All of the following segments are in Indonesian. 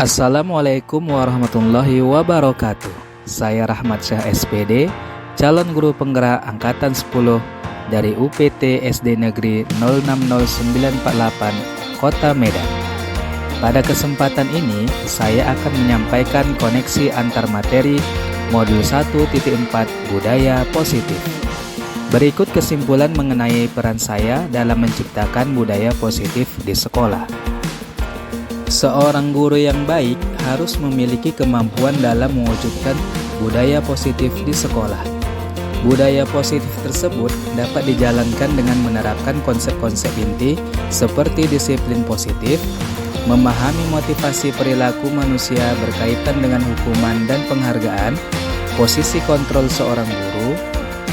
Assalamualaikum warahmatullahi wabarakatuh. Saya Rahmat Syah SPD, calon guru penggerak Angkatan 10 dari UPT SD Negeri 060948 Kota Medan. Pada kesempatan ini, saya akan menyampaikan koneksi antar materi Modul 1.4 Budaya Positif. Berikut kesimpulan mengenai peran saya dalam menciptakan budaya positif di sekolah. Seorang guru yang baik harus memiliki kemampuan dalam mewujudkan budaya positif di sekolah. Budaya positif tersebut dapat dijalankan dengan menerapkan konsep-konsep inti seperti disiplin positif, memahami motivasi perilaku manusia berkaitan dengan hukuman dan penghargaan, posisi kontrol seorang guru,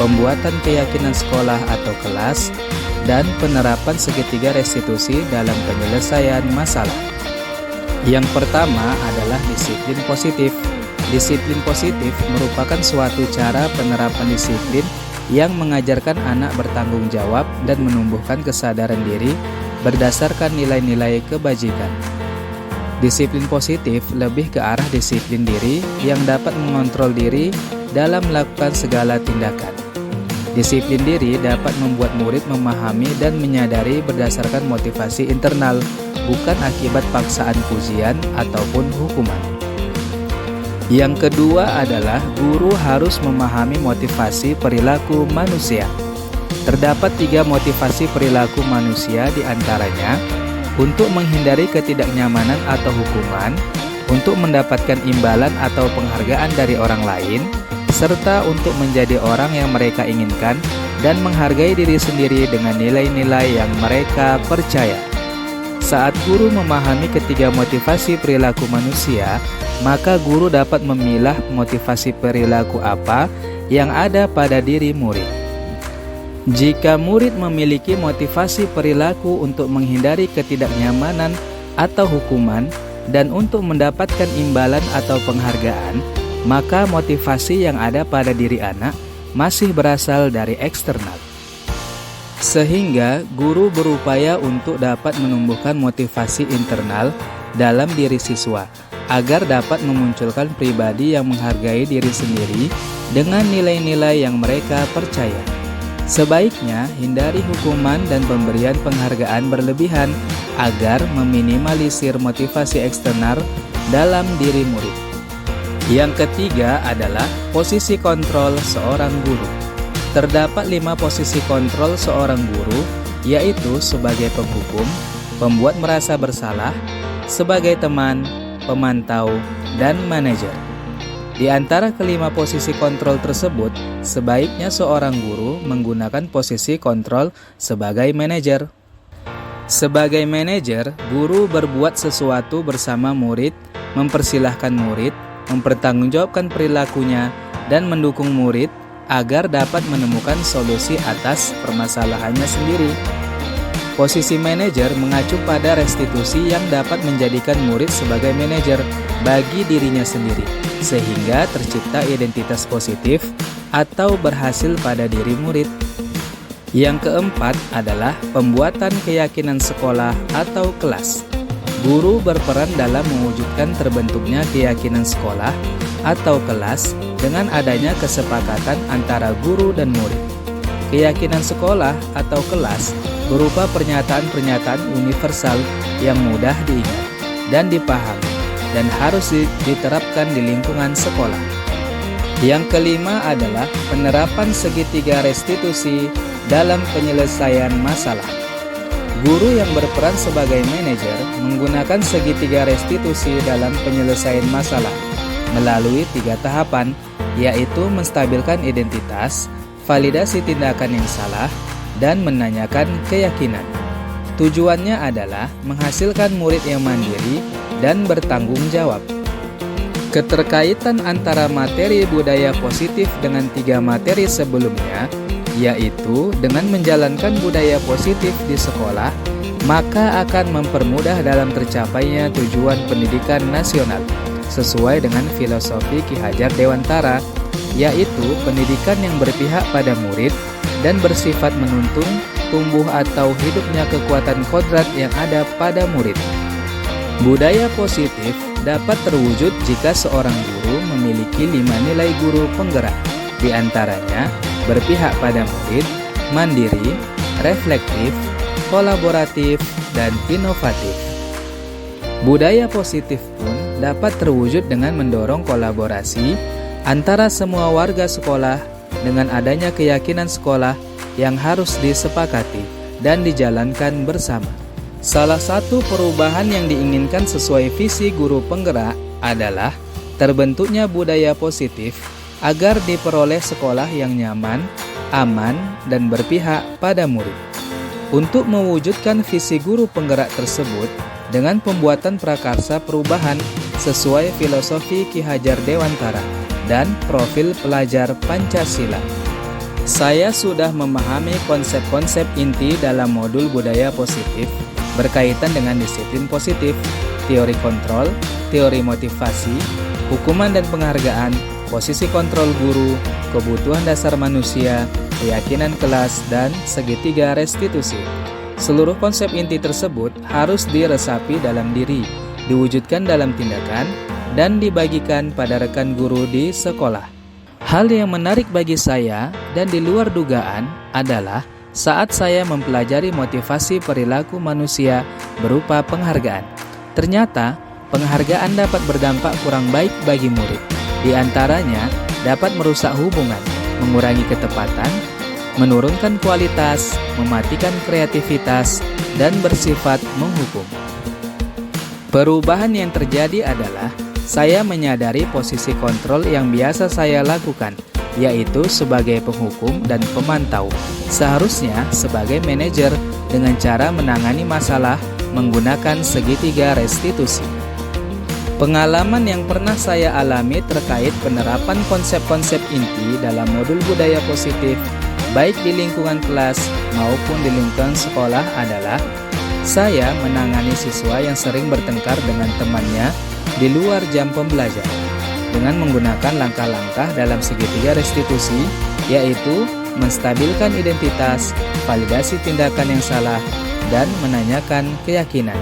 pembuatan keyakinan sekolah atau kelas, dan penerapan segitiga restitusi dalam penyelesaian masalah. Yang pertama adalah disiplin positif. Disiplin positif merupakan suatu cara penerapan disiplin yang mengajarkan anak bertanggung jawab dan menumbuhkan kesadaran diri berdasarkan nilai-nilai kebajikan. Disiplin positif lebih ke arah disiplin diri yang dapat mengontrol diri dalam melakukan segala tindakan. Disiplin diri dapat membuat murid memahami dan menyadari berdasarkan motivasi internal, bukan akibat paksaan pujian ataupun hukuman. Yang kedua adalah guru harus memahami motivasi perilaku manusia. Terdapat 3 motivasi perilaku manusia, diantaranya untuk menghindari ketidaknyamanan atau hukuman, untuk mendapatkan imbalan atau penghargaan dari orang lain, serta untuk menjadi orang yang mereka inginkan dan menghargai diri sendiri dengan nilai-nilai yang mereka percaya. Saat guru memahami ketiga motivasi perilaku manusia, maka guru dapat memilah motivasi perilaku apa yang ada pada diri murid. Jika murid memiliki motivasi perilaku untuk menghindari ketidaknyamanan atau hukuman dan untuk mendapatkan imbalan atau penghargaan, maka motivasi yang ada pada diri anak masih berasal dari eksternal. Sehingga guru berupaya untuk dapat menumbuhkan motivasi internal dalam diri siswa agar dapat memunculkan pribadi yang menghargai diri sendiri dengan nilai-nilai yang mereka percaya. Sebaiknya hindari hukuman dan pemberian penghargaan berlebihan agar meminimalisir motivasi eksternal dalam diri murid. Yang ketiga adalah posisi kontrol seorang guru. Terdapat 5 posisi kontrol seorang guru, yaitu sebagai penghukum, pembuat merasa bersalah, sebagai teman, pemantau, dan manajer. Di antara kelima posisi kontrol tersebut, sebaiknya seorang guru menggunakan posisi kontrol sebagai manajer. Sebagai manajer, guru berbuat sesuatu bersama murid, mempersilahkan murid, mempertanggungjawabkan perilakunya, dan mendukung murid agar dapat menemukan solusi atas permasalahannya sendiri. Posisi manajer mengacu pada restitusi yang dapat menjadikan murid sebagai manajer bagi dirinya sendiri, sehingga tercipta identitas positif atau berhasil pada diri murid. Yang keempat adalah pembuatan keyakinan sekolah atau kelas. Guru berperan dalam mewujudkan terbentuknya keyakinan sekolah atau kelas dengan adanya kesepakatan antara guru dan murid. Keyakinan sekolah atau kelas berupa pernyataan-pernyataan universal yang mudah diingat dan dipahami dan harus diterapkan di lingkungan sekolah. Yang kelima adalah penerapan segitiga restitusi dalam penyelesaian masalah. Guru yang berperan sebagai manajer menggunakan segitiga restitusi dalam penyelesaian masalah melalui 3 tahapan, yaitu menstabilkan identitas, validasi tindakan yang salah, dan menanyakan keyakinan. Tujuannya adalah menghasilkan murid yang mandiri dan bertanggung jawab. Keterkaitan antara materi budaya positif dengan 3 materi sebelumnya, yaitu dengan menjalankan budaya positif di sekolah, maka akan mempermudah dalam tercapainya tujuan pendidikan nasional sesuai dengan filosofi Ki Hajar Dewantara, yaitu pendidikan yang berpihak pada murid dan bersifat menuntun, tumbuh atau hidupnya kekuatan kodrat yang ada pada murid. Budaya positif dapat terwujud jika seorang guru memiliki 5 nilai guru penggerak, di antaranya berpihak pada murid, mandiri, reflektif, kolaboratif, dan inovatif. Budaya positif pun dapat terwujud dengan mendorong kolaborasi antara semua warga sekolah dengan adanya keyakinan sekolah yang harus disepakati dan dijalankan bersama. Salah satu perubahan yang diinginkan sesuai visi guru penggerak adalah terbentuknya budaya positif agar diperoleh sekolah yang nyaman, aman, dan berpihak pada murid. Untuk mewujudkan visi guru penggerak tersebut dengan pembuatan prakarsa perubahan sesuai filosofi Ki Hajar Dewantara dan profil pelajar Pancasila. Saya sudah memahami konsep-konsep inti dalam modul budaya positif berkaitan dengan disiplin positif, teori kontrol, teori motivasi, hukuman dan penghargaan, posisi kontrol guru, kebutuhan dasar manusia, keyakinan kelas, dan segitiga restitusi. Seluruh konsep inti tersebut harus diresapi dalam diri, diwujudkan dalam tindakan, dan dibagikan pada rekan guru di sekolah. Hal yang menarik bagi saya dan di luar dugaan adalah saat saya mempelajari motivasi perilaku manusia berupa penghargaan. Ternyata, penghargaan dapat berdampak kurang baik bagi murid. Di antaranya, dapat merusak hubungan, mengurangi ketepatan, menurunkan kualitas, mematikan kreativitas, dan bersifat menghukum. Perubahan yang terjadi adalah saya menyadari posisi kontrol yang biasa saya lakukan, yaitu sebagai penghukum dan pemantau, seharusnya sebagai manajer dengan cara menangani masalah menggunakan segitiga restitusi. Pengalaman yang pernah saya alami terkait penerapan konsep-konsep inti dalam modul budaya positif, baik di lingkungan kelas maupun di lingkungan sekolah adalah saya menangani siswa yang sering bertengkar dengan temannya di luar jam pembelajaran dengan menggunakan langkah-langkah dalam segitiga restitusi, yaitu menstabilkan identitas, validasi tindakan yang salah, dan menanyakan keyakinan.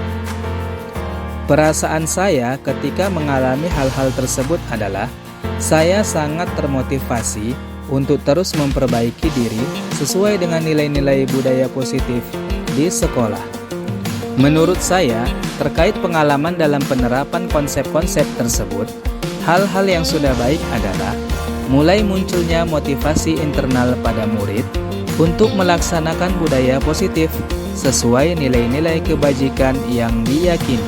Perasaan saya ketika mengalami hal-hal tersebut adalah saya sangat termotivasi untuk terus memperbaiki diri sesuai dengan nilai-nilai budaya positif di sekolah. Menurut saya, terkait pengalaman dalam penerapan konsep-konsep tersebut, hal-hal yang sudah baik adalah mulai munculnya motivasi internal pada murid untuk melaksanakan budaya positif sesuai nilai-nilai kebajikan yang diyakini.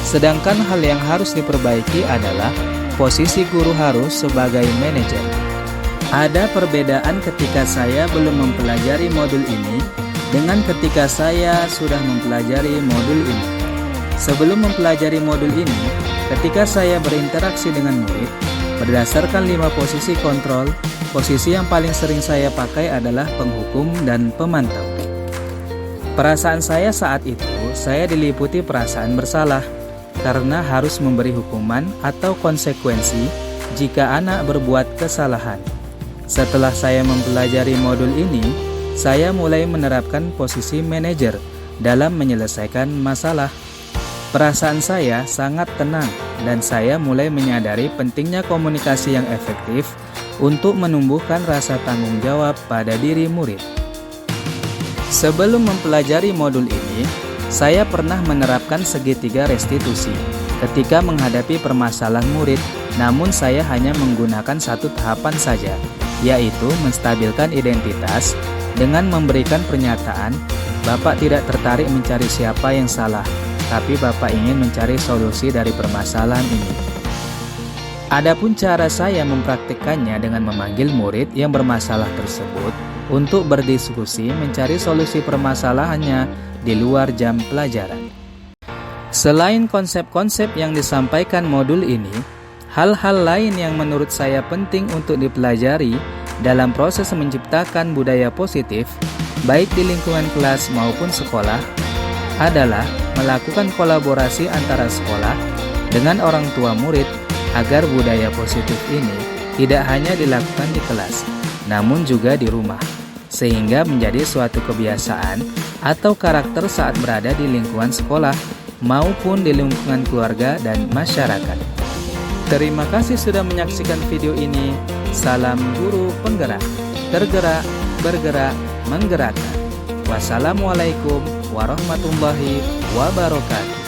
Sedangkan hal yang harus diperbaiki adalah posisi guru harus sebagai manajer. Ada perbedaan ketika saya belum mempelajari modul ini dengan ketika saya sudah mempelajari modul ini. Sebelum mempelajari modul ini, ketika saya berinteraksi dengan murid, berdasarkan 5 posisi kontrol, posisi yang paling sering saya pakai adalah penghukum dan pemantau. Perasaan saya saat itu, saya diliputi perasaan bersalah karena harus memberi hukuman atau konsekuensi jika anak berbuat kesalahan. Setelah saya mempelajari modul ini, saya mulai menerapkan posisi manajer dalam menyelesaikan masalah. Perasaan saya sangat tenang dan saya mulai menyadari pentingnya komunikasi yang efektif untuk menumbuhkan rasa tanggung jawab pada diri murid. Sebelum mempelajari modul ini, saya pernah menerapkan segitiga restitusi ketika menghadapi permasalahan murid, namun saya hanya menggunakan satu tahapan saja, yaitu menstabilkan identitas dengan memberikan pernyataan, Bapak tidak tertarik mencari siapa yang salah, tapi Bapak ingin mencari solusi dari permasalahan ini. Adapun cara saya mempraktikkannya dengan memanggil murid yang bermasalah tersebut untuk berdiskusi mencari solusi permasalahannya di luar jam pelajaran. Selain konsep-konsep yang disampaikan modul ini, hal-hal lain yang menurut saya penting untuk dipelajari dalam proses menciptakan budaya positif, baik di lingkungan kelas maupun sekolah, adalah melakukan kolaborasi antara sekolah dengan orang tua murid agar budaya positif ini tidak hanya dilakukan di kelas, namun juga di rumah, sehingga menjadi suatu kebiasaan atau karakter saat berada di lingkungan sekolah. maupun di lingkungan keluarga dan masyarakat. Terima kasih sudah menyaksikan video ini. Salam guru penggerak, tergerak, bergerak, menggerakkan. Wassalamualaikum warahmatullahi wabarakatuh.